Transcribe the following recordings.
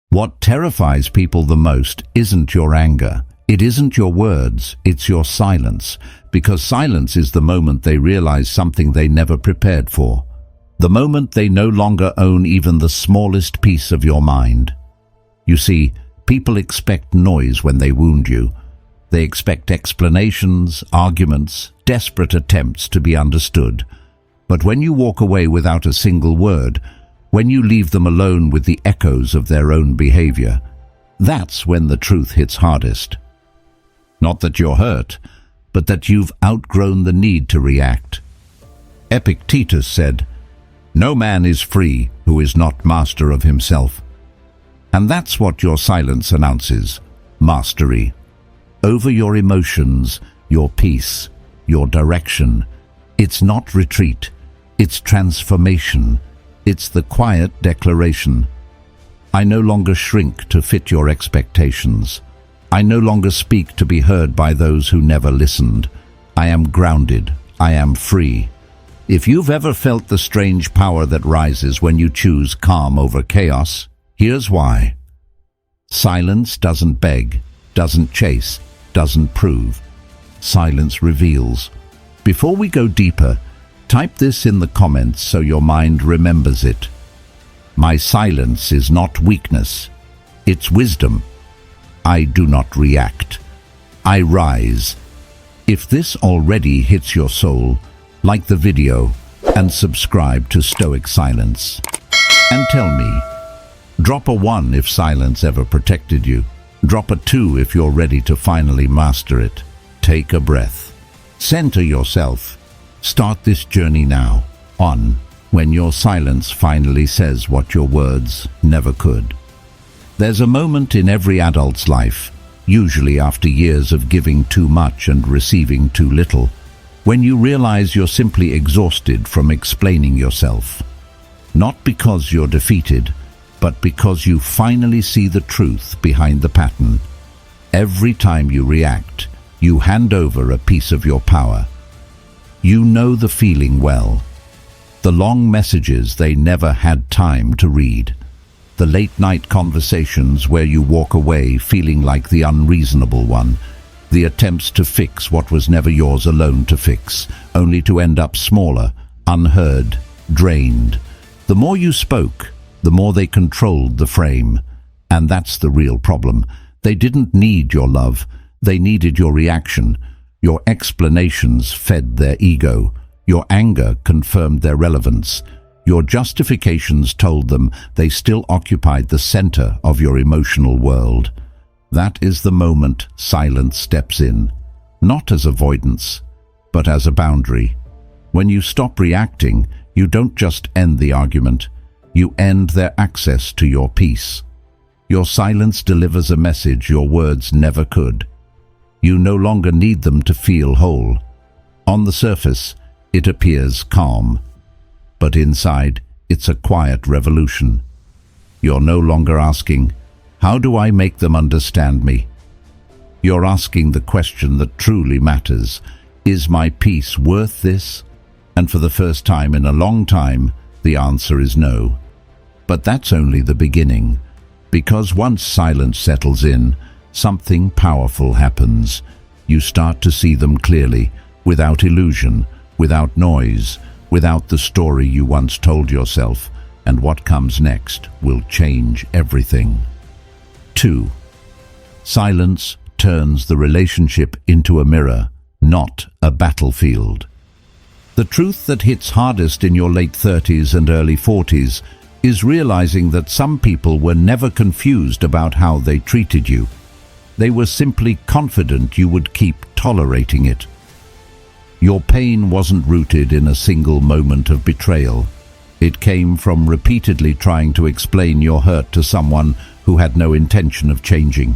What terrifies people the most isn't your anger. It isn't your words, it's your silence, because silence is the moment they realize something they never prepared for. The moment they no longer own even the smallest piece of your mind. You see, people expect noise when they wound you. They expect explanations, arguments, desperate attempts to be understood. But when you walk away without a single word, when you leave them alone with the echoes of their own behavior, that's when the truth hits hardest. Not that you're hurt, but that you've outgrown the need to react. Epictetus said, "No man is free who is not master of himself." And that's what your silence announces: mastery. Over your emotions, your peace, your direction. It's not retreat, it's transformation. It's the quiet declaration. I no longer shrink to fit your expectations. I no longer speak to be heard by those who never listened. I am grounded. I am free. If you've ever felt the strange power that rises when you choose calm over chaos, here's why. Silence doesn't beg, doesn't chase, doesn't prove. Silence reveals. Before we go deeper, type this in the comments so your mind remembers it. My silence is not weakness, it's wisdom. I do not react. I rise. If this already hits your soul, like the video and subscribe to Stoic Silence. And tell me, drop a 1 if silence ever protected you. Drop a 2 if you're ready to finally master it. Take a breath. Center yourself. Start this journey now, on, when your silence finally says what your words never could. There's a moment in every adult's life, usually after years of giving too much and receiving too little, when you realize you're simply exhausted from explaining yourself. Not because you're defeated, but because you finally see the truth behind the pattern. Every time you react, you hand over a piece of your power. You know the feeling well. The long messages they never had time to read. The late-night conversations where you walk away feeling like the unreasonable one. The attempts to fix what was never yours alone to fix, only to end up smaller, unheard, drained. The more you spoke, the more they controlled the frame. And that's the real problem. They didn't need your love. They needed your reaction. Your explanations fed their ego. Your anger confirmed their relevance. Your justifications told them they still occupied the center of your emotional world. That is the moment silence steps in, not as avoidance, but as a boundary. When you stop reacting, you don't just end the argument, you end their access to your peace. Your silence delivers a message your words never could. You no longer need them to feel whole. On the surface, it appears calm, but inside, it's a quiet revolution. You're no longer asking, "How do I make them understand me?" You're asking the question that truly matters. Is my peace worth this? And for the first time in a long time, the answer is no. But that's only the beginning, because once silence settles in, something powerful happens. You start to see them clearly, without illusion, without noise, without the story you once told yourself, and what comes next will change everything. 2. Silence turns the relationship into a mirror, not a battlefield. The truth that hits hardest in your late 30s and early 40s is realizing that some people were never confused about how they treated you. They were simply confident you would keep tolerating it. Your pain wasn't rooted in a single moment of betrayal. It came from repeatedly trying to explain your hurt to someone who had no intention of changing.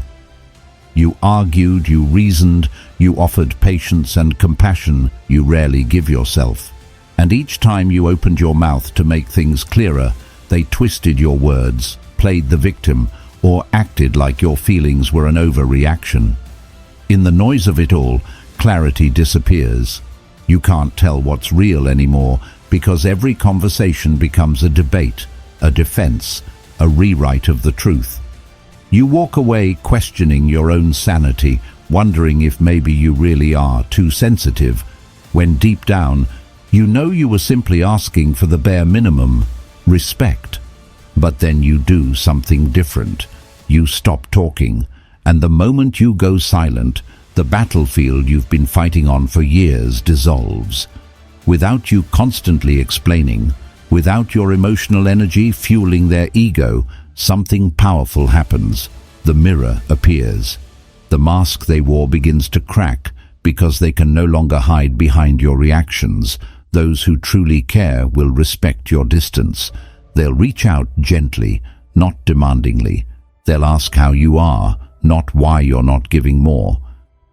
You argued, you reasoned, you offered patience and compassion you rarely give yourself. And each time you opened your mouth to make things clearer, they twisted your words, played the victim, or acted like your feelings were an overreaction. In the noise of it all, clarity disappears. You can't tell what's real anymore because every conversation becomes a debate, a defense, a rewrite of the truth. You walk away questioning your own sanity, wondering if maybe you really are too sensitive, when deep down, you know you were simply asking for the bare minimum, respect. But then you do something different. You stop talking, and the moment you go silent, the battlefield you've been fighting on for years dissolves. Without you constantly explaining, without your emotional energy fueling their ego, something powerful happens. The mirror appears. The mask they wore begins to crack because they can no longer hide behind your reactions. Those who truly care will respect your distance. They'll reach out gently, not demandingly. They'll ask how you are, not why you're not giving more.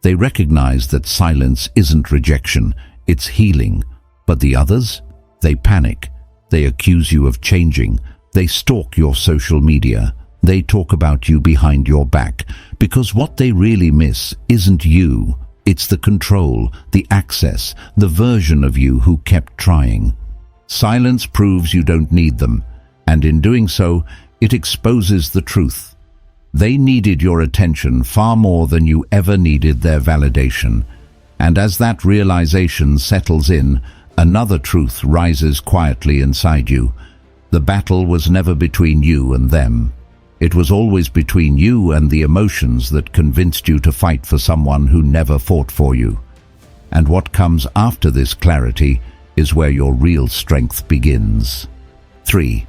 They recognize that silence isn't rejection, it's healing. But the others? They panic. They accuse you of changing. They stalk your social media. They talk about you behind your back, because what they really miss isn't you. It's the control, the access, the version of you who kept trying. Silence proves you don't need them, and in doing so, it exposes the truth. They needed your attention far more than you ever needed their validation. And as that realization settles in, another truth rises quietly inside you. The battle was never between you and them. It was always between you and the emotions that convinced you to fight for someone who never fought for you. And what comes after this clarity is where your real strength begins. 3.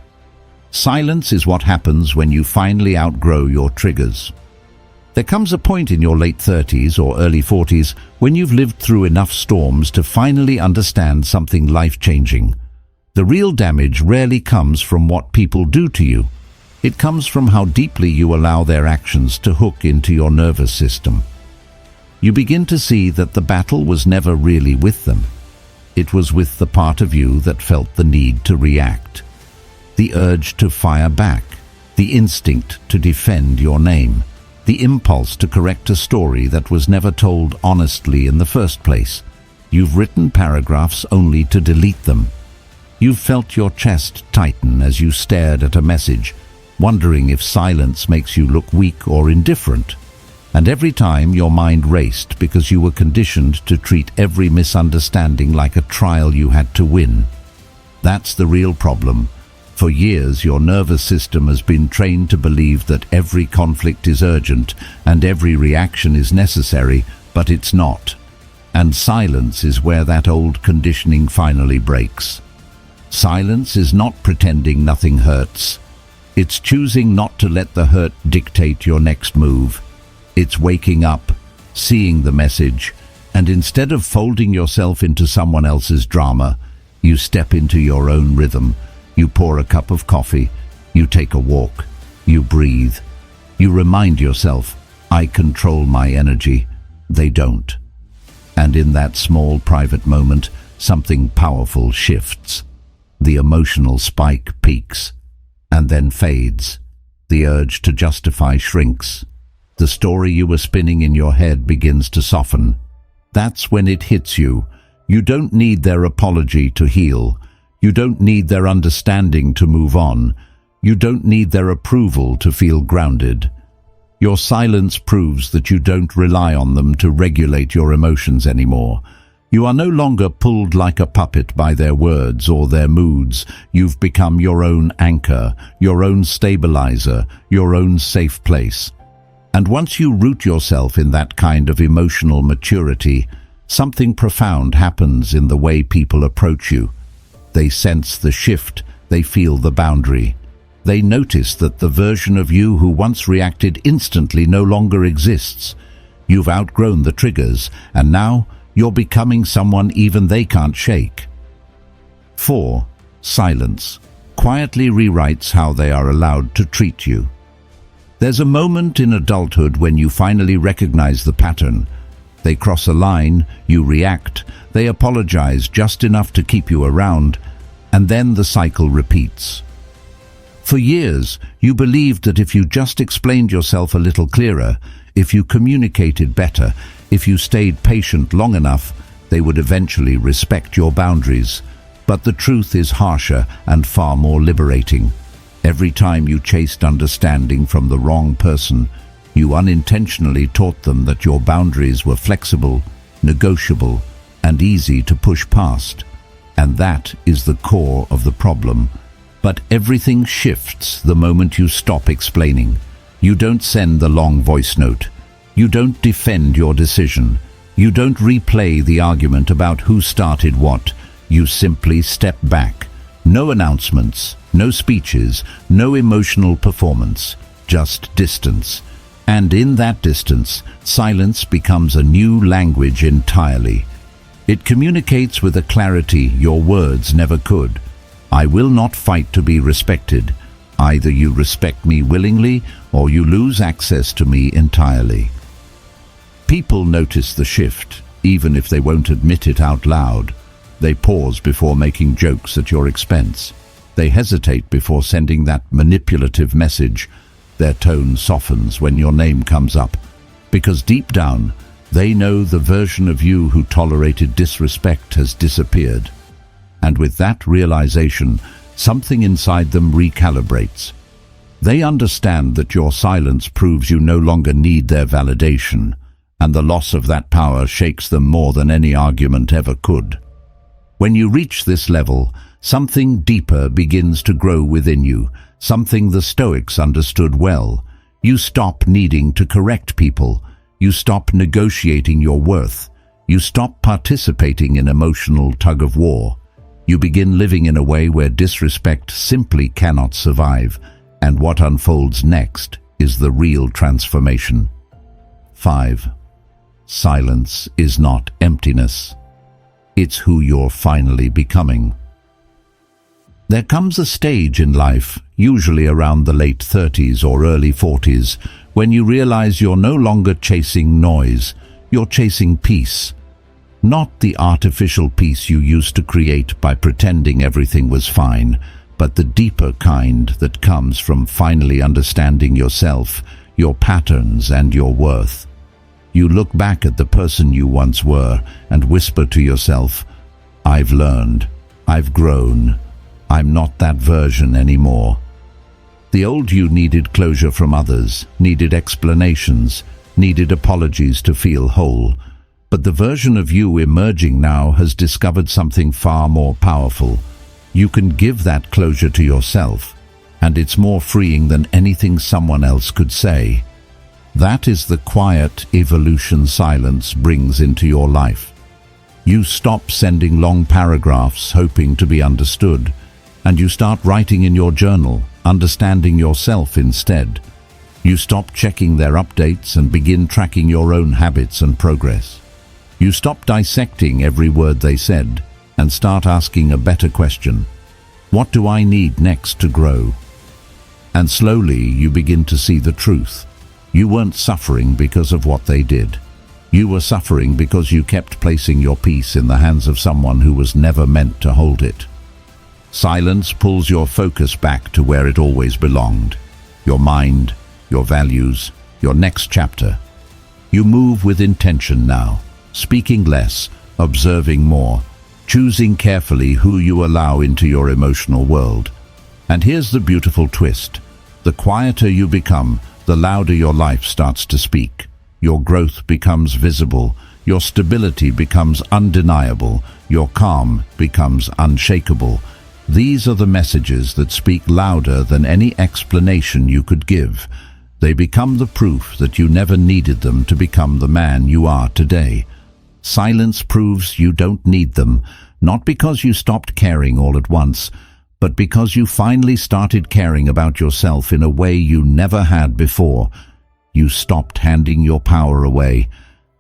Silence is what happens when you finally outgrow your triggers. There comes a point in your late 30s or early 40s when you've lived through enough storms to finally understand something life-changing. The real damage rarely comes from what people do to you. It comes from how deeply you allow their actions to hook into your nervous system. You begin to see that the battle was never really with them. It was with the part of you that felt the need to react, the urge to fire back, the instinct to defend your name, the impulse to correct a story that was never told honestly in the first place. You've written paragraphs only to delete them. You've felt your chest tighten as you stared at a message, wondering if silence makes you look weak or indifferent. And every time your mind raced because you were conditioned to treat every misunderstanding like a trial you had to win. That's the real problem. For years, your nervous system has been trained to believe that every conflict is urgent and every reaction is necessary, but it's not. And silence is where that old conditioning finally breaks. Silence is not pretending nothing hurts. It's choosing not to let the hurt dictate your next move. It's waking up, seeing the message, and instead of folding yourself into someone else's drama, you step into your own rhythm. You pour a cup of coffee, you take a walk, you breathe. You remind yourself, I control my energy. They don't. And in that small private moment, something powerful shifts. The emotional spike peaks and then fades. The urge to justify shrinks. The story you were spinning in your head begins to soften. That's when it hits you. You don't need their apology to heal. You don't need their understanding to move on. You don't need their approval to feel grounded. Your silence proves that you don't rely on them to regulate your emotions anymore. You are no longer pulled like a puppet by their words or their moods. You've become your own anchor, your own stabilizer, your own safe place. And once you root yourself in that kind of emotional maturity, something profound happens in the way people approach you. They sense the shift, they feel the boundary. They notice that the version of you who once reacted instantly no longer exists. You've outgrown the triggers, and now you're becoming someone even they can't shake. 4. Silence quietly rewrites how they are allowed to treat you. There's a moment in adulthood when you finally recognize the pattern. They cross a line, you react, they apologize just enough to keep you around, and then the cycle repeats. For years, you believed that if you just explained yourself a little clearer, if you communicated better, if you stayed patient long enough, they would eventually respect your boundaries. But the truth is harsher and far more liberating. Every time you chased understanding from the wrong person, you unintentionally taught them that your boundaries were flexible, negotiable, and easy to push past. And that is the core of the problem. But everything shifts the moment you stop explaining. You don't send the long voice note. You don't defend your decision. You don't replay the argument about who started what. You simply step back. No announcements, no speeches, no emotional performance, just distance. And in that distance, silence becomes a new language entirely. It communicates with a clarity your words never could. I will not fight to be respected. Either you respect me willingly or you lose access to me entirely. People notice the shift, even if they won't admit it out loud. They pause before making jokes at your expense. They hesitate before sending that manipulative message. Their tone softens when your name comes up, because deep down, they know the version of you who tolerated disrespect has disappeared. And with that realization, something inside them recalibrates. They understand that your silence proves you no longer need their validation, and the loss of that power shakes them more than any argument ever could. When you reach this level, something deeper begins to grow within you, something the Stoics understood well. You stop needing to correct people. You stop negotiating your worth. You stop participating in emotional tug-of-war. You begin living in a way where disrespect simply cannot survive, and what unfolds next is the real transformation. 5. Silence is not emptiness. It's who you're finally becoming. There comes a stage in life, usually around the late 30s or early 40s, when you realize you're no longer chasing noise, you're chasing peace. Not the artificial peace you used to create by pretending everything was fine, but the deeper kind that comes from finally understanding yourself, your patterns, and your worth. You look back at the person you once were and whisper to yourself, "I've learned, I've grown, I'm not that version anymore." The old you needed closure from others, needed explanations, needed apologies to feel whole. But the version of you emerging now has discovered something far more powerful. You can give that closure to yourself, and it's more freeing than anything someone else could say. That is the quiet evolution silence brings into your life. You stop sending long paragraphs hoping to be understood, and you start writing in your journal, understanding yourself instead. You stop checking their updates and begin tracking your own habits and progress. You stop dissecting every word they said and start asking a better question. What do I need next to grow? And slowly you begin to see the truth. You weren't suffering because of what they did. You were suffering because you kept placing your peace in the hands of someone who was never meant to hold it. Silence pulls your focus back to where it always belonged. Your mind, your values, your next chapter. You move with intention now. Speaking less, observing more, choosing carefully who you allow into your emotional world. And here's the beautiful twist. The quieter you become, the louder your life starts to speak. Your growth becomes visible, your stability becomes undeniable, your calm becomes unshakable. These are the messages that speak louder than any explanation you could give. They become the proof that you never needed them to become the man you are today. Silence proves you don't need them, not because you stopped caring all at once, but because you finally started caring about yourself in a way you never had before. You stopped handing your power away,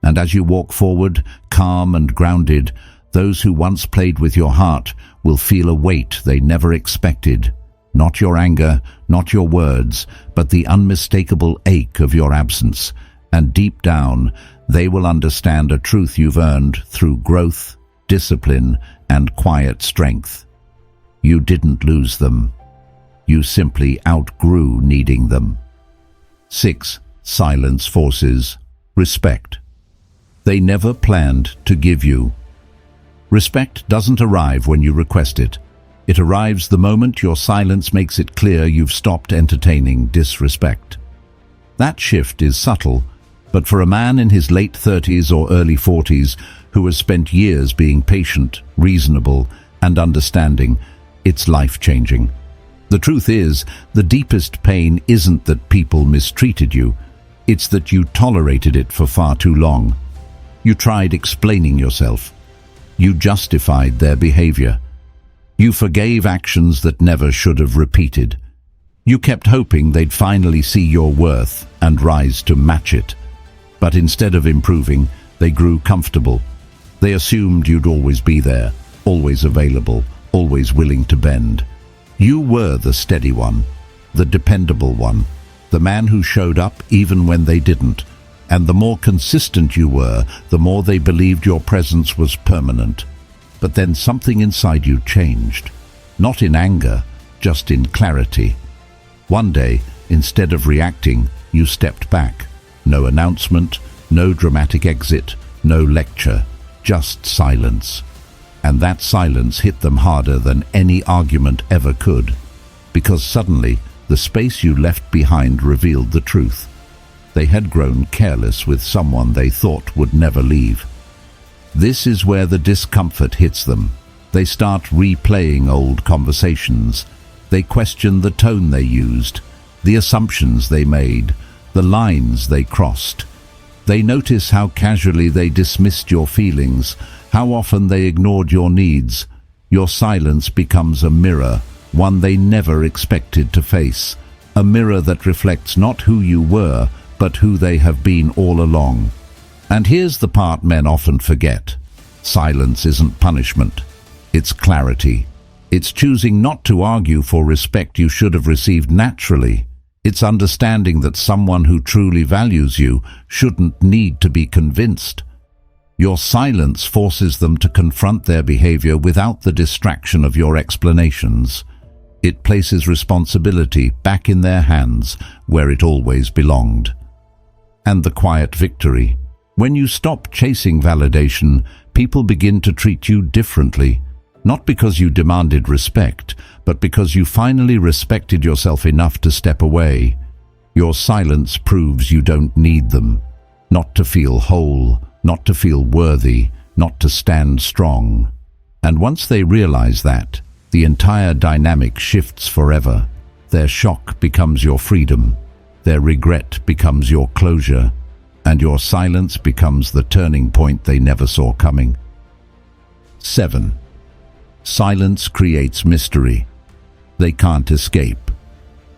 and as you walk forward, calm and grounded, those who once played with your heart will feel a weight they never expected. Not your anger, not your words, but the unmistakable ache of your absence. And deep down, they will understand a truth you've earned through growth, discipline, and quiet strength. You didn't lose them. You simply outgrew needing them. 6. Silence forces respect. They never planned to give you. Respect doesn't arrive when you request it. It arrives the moment your silence makes it clear you've stopped entertaining disrespect. That shift is subtle, but for a man in his late 30s or early 40s who has spent years being patient, reasonable, and understanding, it's life-changing. The truth is, the deepest pain isn't that people mistreated you, it's that you tolerated it for far too long. You tried explaining yourself. You justified their behavior. You forgave actions that never should have repeated. You kept hoping they'd finally see your worth and rise to match it. But instead of improving, they grew comfortable. They assumed you'd always be there, always available, always willing to bend. You were the steady one, the dependable one, the man who showed up even when they didn't. And the more consistent you were, the more they believed your presence was permanent. But then something inside you changed. Not in anger, just in clarity. One day, instead of reacting, you stepped back. No announcement, no dramatic exit, no lecture, just silence. And that silence hit them harder than any argument ever could, because suddenly the space you left behind revealed the truth. They had grown careless with someone they thought would never leave. This is where the discomfort hits them. They start replaying old conversations. They question the tone they used, the assumptions they made, the lines they crossed. They notice how casually they dismissed your feelings, how often they ignored your needs. Your silence becomes a mirror, one they never expected to face. A mirror that reflects not who you were, but who they have been all along. And here's the part men often forget. Silence isn't punishment. It's clarity. It's choosing not to argue for respect you should have received naturally. It's understanding that someone who truly values you shouldn't need to be convinced. Your silence forces them to confront their behavior without the distraction of your explanations. It places responsibility back in their hands where it always belonged. And the quiet victory. When you stop chasing validation, people begin to treat you differently. Not because you demanded respect, but because you finally respected yourself enough to step away. Your silence proves you don't need them. Not to feel whole, not to feel worthy, not to stand strong. And once they realize that, the entire dynamic shifts forever. Their shock becomes your freedom. Their regret becomes your closure. And your silence becomes the turning point they never saw coming. 7. Silence creates mystery. They can't escape.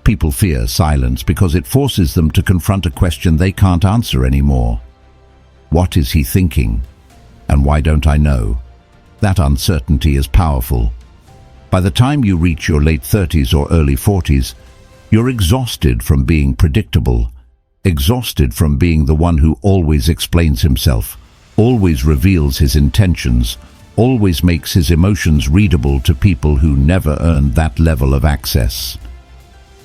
People fear silence because it forces them to confront a question they can't answer anymore. What is he thinking? And why don't I know? That uncertainty is powerful. By the time you reach your late 30s or early 40s, you're exhausted from being predictable, exhausted from being the one who always explains himself, always reveals his intentions, always makes his emotions readable to people who never earned that level of access.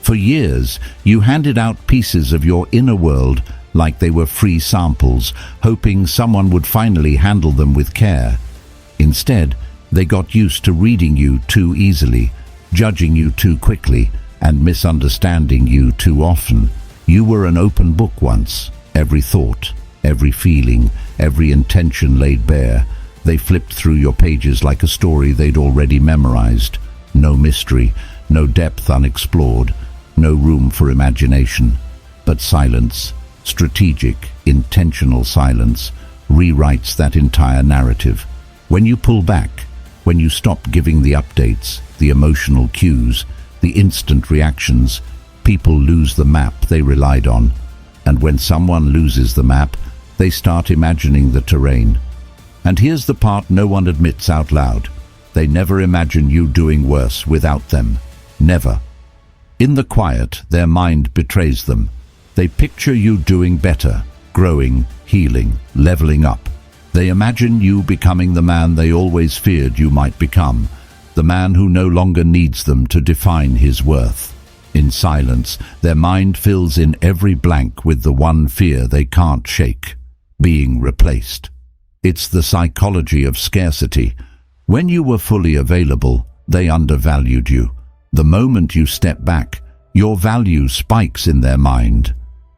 For years, you handed out pieces of your inner world like they were free samples, hoping someone would finally handle them with care. Instead, they got used to reading you too easily, judging you too quickly, and misunderstanding you too often. You were an open book once. Every thought, every feeling, every intention laid bare. They flipped through your pages like a story they'd already memorized. No mystery, no depth unexplored, no room for imagination. But silence, strategic, intentional silence, rewrites that entire narrative. When you pull back, when you stop giving the updates, the emotional cues, the instant reactions, people lose the map they relied on. And when someone loses the map, they start imagining the terrain. And here's the part no one admits out loud. They never imagine you doing worse without them. Never. In the quiet, their mind betrays them. They picture you doing better, growing, healing, leveling up. They imagine you becoming the man they always feared you might become, the man who no longer needs them to define his worth. In silence, their mind fills in every blank with the one fear they can't shake: being replaced. It's the psychology of scarcity. When you were fully available, they undervalued you. The moment you step back, your value spikes in their mind.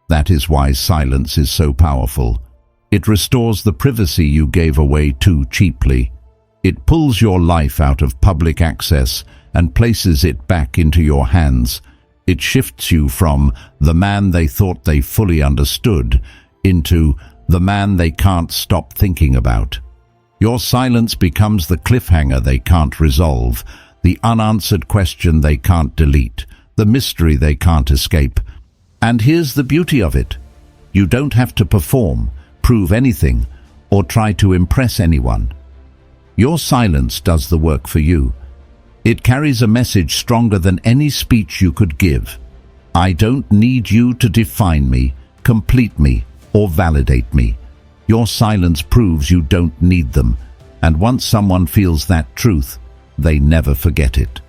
That is why silence is so powerful. It restores the privacy you gave away too cheaply. It pulls your life out of public access and places it back into your hands. It shifts you from the man they thought they fully understood into the man they can't stop thinking about. Your silence becomes the cliffhanger they can't resolve, the unanswered question they can't delete, the mystery they can't escape. And here's the beauty of it. You don't have to perform, prove anything, or try to impress anyone. Your silence does the work for you. It carries a message stronger than any speech you could give. I don't need you to define me, complete me, or validate me. Your silence proves you don't need them, and once someone feels that truth, they never forget it.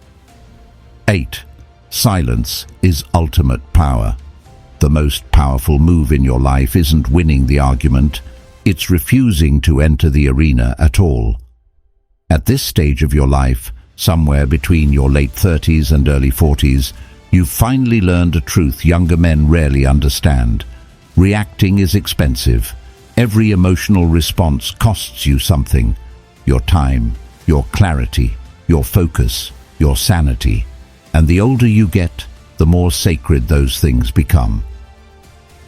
8. Silence is ultimate power. The most powerful move in your life isn't winning the argument, it's refusing to enter the arena at all. At this stage of your life, somewhere between your late 30s and early 40s, you've finally learned a truth younger men rarely understand. Reacting is expensive. Every emotional response costs you something. Your time, your clarity, your focus, your sanity. And the older you get, the more sacred those things become.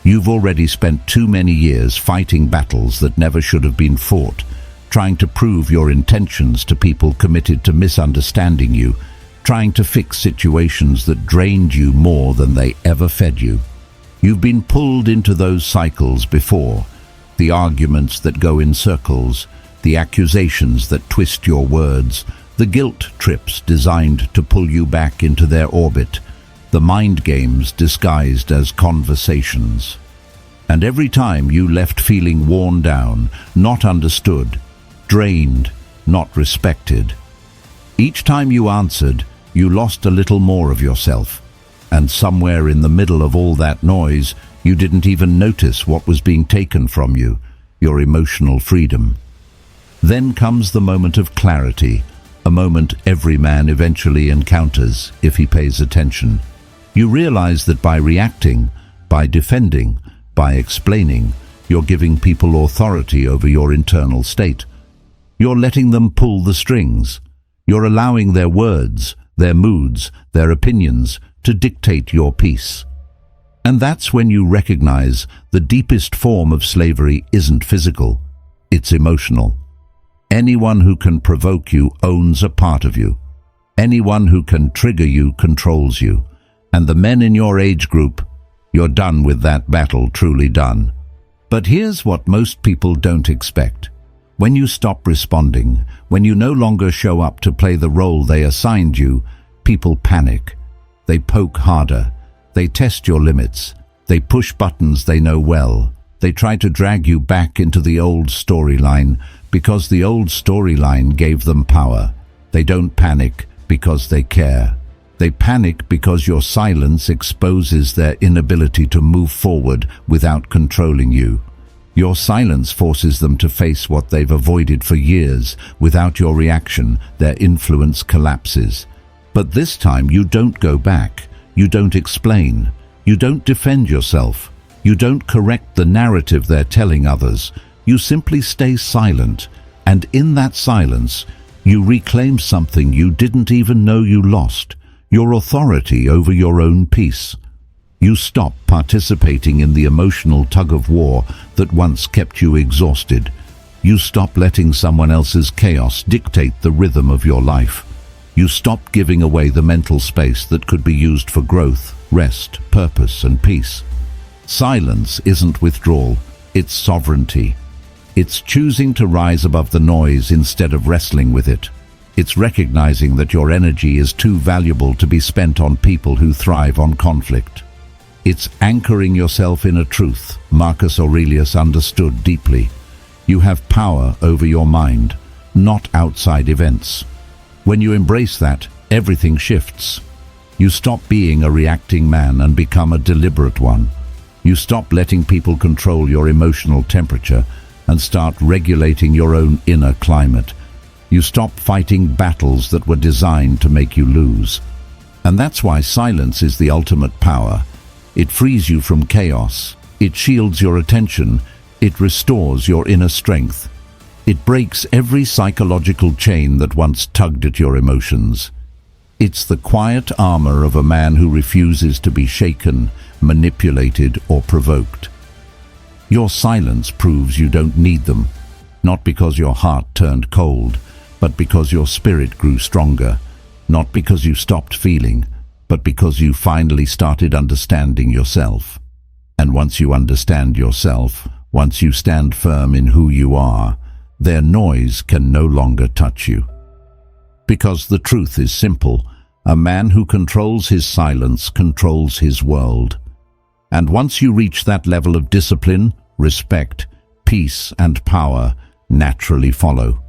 You've already spent too many years fighting battles that never should have been fought, trying to prove your intentions to people committed to misunderstanding you, trying to fix situations that drained you more than they ever fed you. You've been pulled into those cycles before, the arguments that go in circles, the accusations that twist your words, the guilt trips designed to pull you back into their orbit, the mind games disguised as conversations. And every time you left feeling worn down, not understood, drained, not respected. Each time you answered, you lost a little more of yourself. And somewhere in the middle of all that noise, you didn't even notice what was being taken from you, your emotional freedom. Then comes the moment of clarity, a moment every man eventually encounters if he pays attention. You realize that by reacting, by defending, by explaining, you're giving people authority over your internal state. You're letting them pull the strings. You're allowing their words, their moods, their opinions to dictate your peace. And that's when you recognize the deepest form of slavery isn't physical, it's emotional. Anyone who can provoke you owns a part of you. Anyone who can trigger you controls you. And the men in your age group, you're done with that battle, truly done. But here's what most people don't expect. When you stop responding, when you no longer show up to play the role they assigned you, people panic. They poke harder. They test your limits. They push buttons they know well. They try to drag you back into the old storyline because the old storyline gave them power. They don't panic because they care. They panic because your silence exposes their inability to move forward without controlling you. Your silence forces them to face what they've avoided for years. Without your reaction, their influence collapses. But this time you don't go back. You don't explain. You don't defend yourself. You don't correct the narrative they're telling others. You simply stay silent. And in that silence, you reclaim something you didn't even know you lost. Your authority over your own peace. You stop participating in the emotional tug-of-war that once kept you exhausted. You stop letting someone else's chaos dictate the rhythm of your life. You stop giving away the mental space that could be used for growth, rest, purpose, and peace. Silence isn't withdrawal, it's sovereignty. It's choosing to rise above the noise instead of wrestling with it. It's recognizing that your energy is too valuable to be spent on people who thrive on conflict. It's anchoring yourself in a truth Marcus Aurelius understood deeply. You have power over your mind, not outside events. When you embrace that, everything shifts. You stop being a reacting man and become a deliberate one. You stop letting people control your emotional temperature and start regulating your own inner climate. You stop fighting battles that were designed to make you lose. And that's why silence is the ultimate power. It frees you from chaos. It shields your attention. It restores your inner strength. It breaks every psychological chain that once tugged at your emotions. It's the quiet armor of a man who refuses to be shaken, manipulated, or provoked. Your silence proves you don't need them, not because your heart turned cold, but because your spirit grew stronger, not because you stopped feeling, but because you finally started understanding yourself. And once you understand yourself, once you stand firm in who you are, their noise can no longer touch you. Because the truth is simple, a man who controls his silence controls his world. And once you reach that level of discipline, respect, peace, and power naturally follow.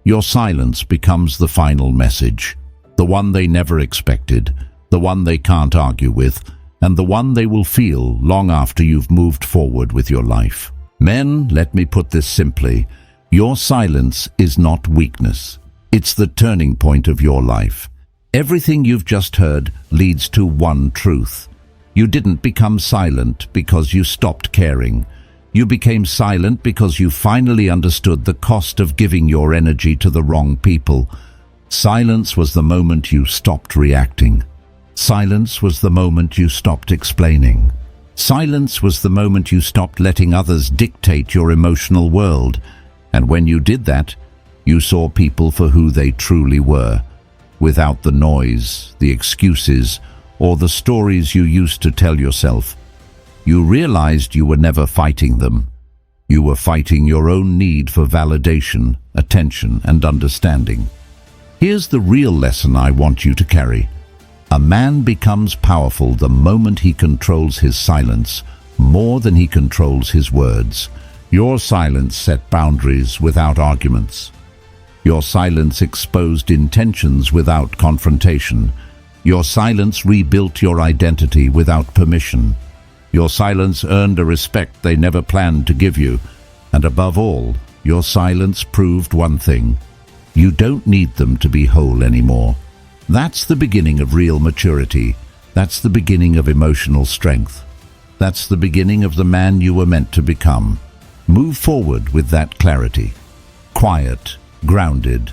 Your silence becomes the final message, the one they never expected, the one they can't argue with, and the one they will feel long after you've moved forward with your life. Men, let me put this simply, your silence is not weakness. It's the turning point of your life. Everything you've just heard leads to one truth. You didn't become silent because you stopped caring. You became silent because you finally understood the cost of giving your energy to the wrong people. Silence was the moment you stopped reacting. Silence was the moment you stopped explaining. Silence was the moment you stopped letting others dictate your emotional world. And when you did that, you saw people for who they truly were, without the noise, the excuses, or the stories you used to tell yourself. You realized you were never fighting them. You were fighting your own need for validation, attention, and understanding. Here's the real lesson I want you to carry. A man becomes powerful the moment he controls his silence more than he controls his words. Your silence set boundaries without arguments. Your silence exposed intentions without confrontation. Your silence rebuilt your identity without permission. Your silence earned a respect they never planned to give you. And above all, your silence proved one thing. You don't need them to be whole anymore. That's the beginning of real maturity. That's the beginning of emotional strength. That's the beginning of the man you were meant to become. Move forward with that clarity. Quiet, grounded,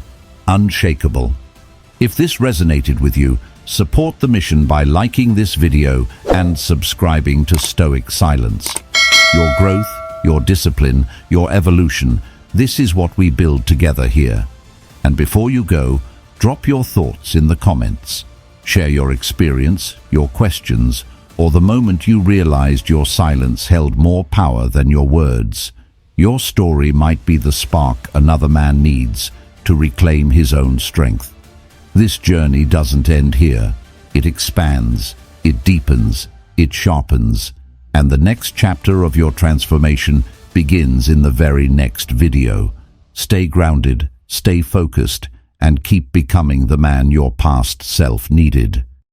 unshakable. If this resonated with you, support the mission by liking this video and subscribing to Stoic Silence. Your growth, your discipline, your evolution, this is what we build together here. And before you go, drop your thoughts in the comments. Share your experience, your questions, or the moment you realized your silence held more power than your words. Your story might be the spark another man needs to reclaim his own strength. This journey doesn't end here. It expands, it deepens, it sharpens, and the next chapter of your transformation begins in the very next video. Stay grounded, stay focused, and keep becoming the man your past self needed.